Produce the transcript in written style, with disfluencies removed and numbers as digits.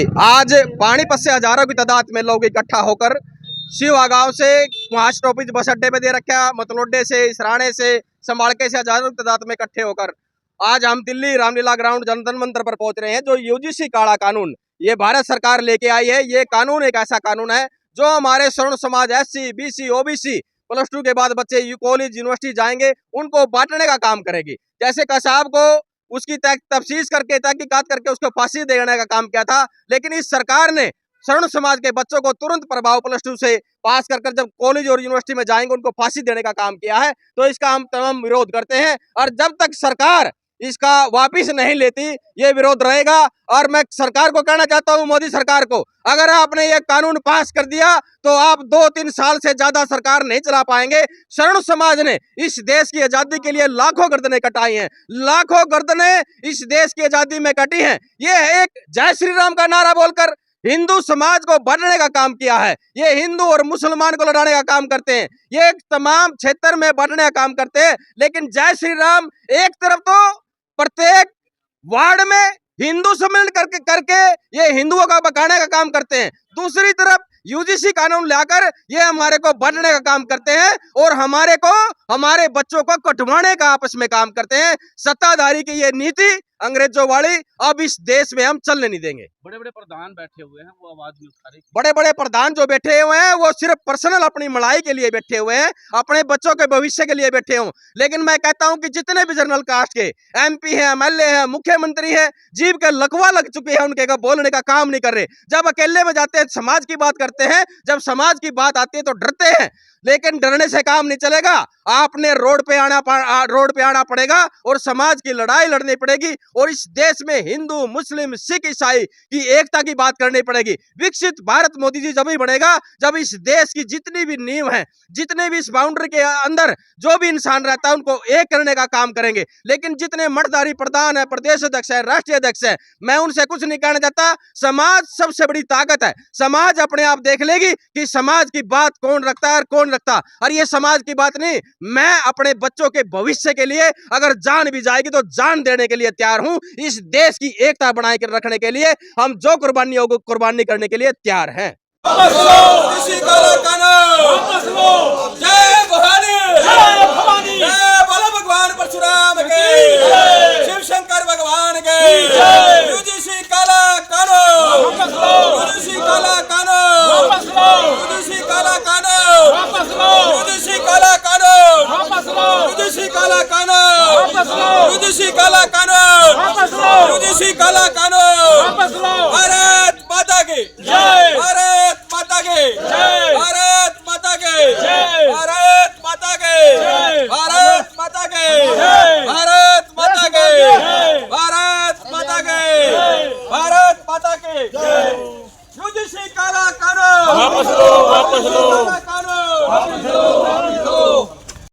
जी, आज पानीपत से हजारों की तादाद में लोग इकट्ठा होकर शिवा गांव से वहाँ स्टॉपेज बस अड्डे पे दे रखा, मतलोडे से, इसराने से, संभालके से हजारों की तादाद में इकट्ठे होकर आज हम दिल्ली रामलीला ग्राउंड जनता मंत्र पर पहुंच रहे हैं। जो यूजीसी काला कानून ये भारत सरकार लेके आई है, ये कानून एक ऐसा कानून है जो हमारे स्वर्ण समाज SC, BC, OBC +2 के बाद बच्चे कॉलेज यूनिवर्सिटी जाएंगे उनको बांटने का काम करेगी। जैसे कसाब को उसकी तफ्तीश करके तहकीकात करके उसको फांसी देने का काम किया था, लेकिन इस सरकार ने स्वर्ण समाज के बच्चों को तुरंत प्रभाव +2 से पास कर जब कॉलेज और यूनिवर्सिटी में जाएंगे उनको फांसी देने का काम किया है। तो इसका हम तमाम विरोध करते हैं और जब तक सरकार इसका वापिस नहीं लेती ये विरोध रहेगा। और मैं सरकार को कहना चाहता हूं, मोदी सरकार को, अगर आपने ये कानून पास कर दिया तो आप 2-3 साल से ज्यादा सरकार नहीं चला पाएंगे। स्वर्ण समाज ने इस देश की आजादी के लिए लाखों गर्दनें कटाई हैं, लाखों गर्दनें इस देश की आजादी में कटी हैं। ये एक जय श्री राम का नारा बोलकर हिंदू समाज को बांटने का काम किया है। ये हिंदू और मुसलमान को लड़ाने का काम करते हैं, ये तमाम क्षेत्र में बांटने का काम करते हैं। लेकिन जय श्री राम एक तरफ तो प्रत्येक वार्ड में हिंदू सम्मेलन करके ये हिंदुओं का बकाने का काम करते हैं, दूसरी तरफ यूजीसी कानून लाकर ये हमारे को बांटने का काम करते हैं और हमारे बच्चों को कटवाने का आपस में काम करते हैं। सत्ताधारी की ये नीति अंग्रेजों वाली अब इस देश में हम चलने नहीं देंगे। बड़े बड़े प्रधान बैठे हुए हैं, वो आवाज नहीं उठा रहे। बड़े बड़े प्रधान जो बैठे हुए हैं वो सिर्फ पर्सनल अपनी मलाई के लिए बैठे हुए हैं, अपने बच्चों के भविष्य के लिए बैठे हों। लेकिन मैं कहता हूं कि जितने भी जनरल कास्ट के MP हैं, MLA हैं, मुख्यमंत्री हैं, जीव के लकवा लग चुके हैं, उनके बोलने का काम नहीं कर रहे। जब अकेले में जाते हैं समाज की बात करते हैं, जब समाज की बात आती है तो डरते हैं, लेकिन डरने से काम नहीं चलेगा। आपने रोड पे आना पड़ेगा और समाज की लड़ाई लड़नी पड़ेगी और इस देश में हिंदू, मुस्लिम, सिख, ईसाई की एकता की बात करनी पड़ेगी। विकसित भारत मोदी जी जब ही बनेगा जब इस देश की जितनी भी नींव है, जितने भी इस बाउंड्री के अंदर जो भी इंसान रहता है उनको एक करने का काम करेंगे। लेकिन जितने मर्दारी प्रधान है, प्रदेश अध्यक्ष है, राष्ट्रीय अध्यक्ष है, मैं उनसे कुछ नहीं कहना चाहता। समाज सबसे बड़ी ताकत है, समाज अपने आप देख लेगी कि समाज की बात कौन रखता है और कौन रखता। और ये समाज की बात नहीं, मैं अपने बच्चों के भविष्य के लिए अगर जान भी जाएगी तो जान देने के लिए तैयार हूं। इस देश की एकता बनाए रखने के लिए हम जो कुर्बानी होगी कुर्बानी करने के लिए तैयार हैं। जय भवानी, जय बोलो भगवान परशुराम के, शिव शंकर भगवान के। यूजीसी काला कानून, यूजीसी काला कानून, यूजीसी काला कानून, यूजीसी काला कानून, यूजीसी काला कानून, यूजीसी काला कानून, यूजीसी काला कानून।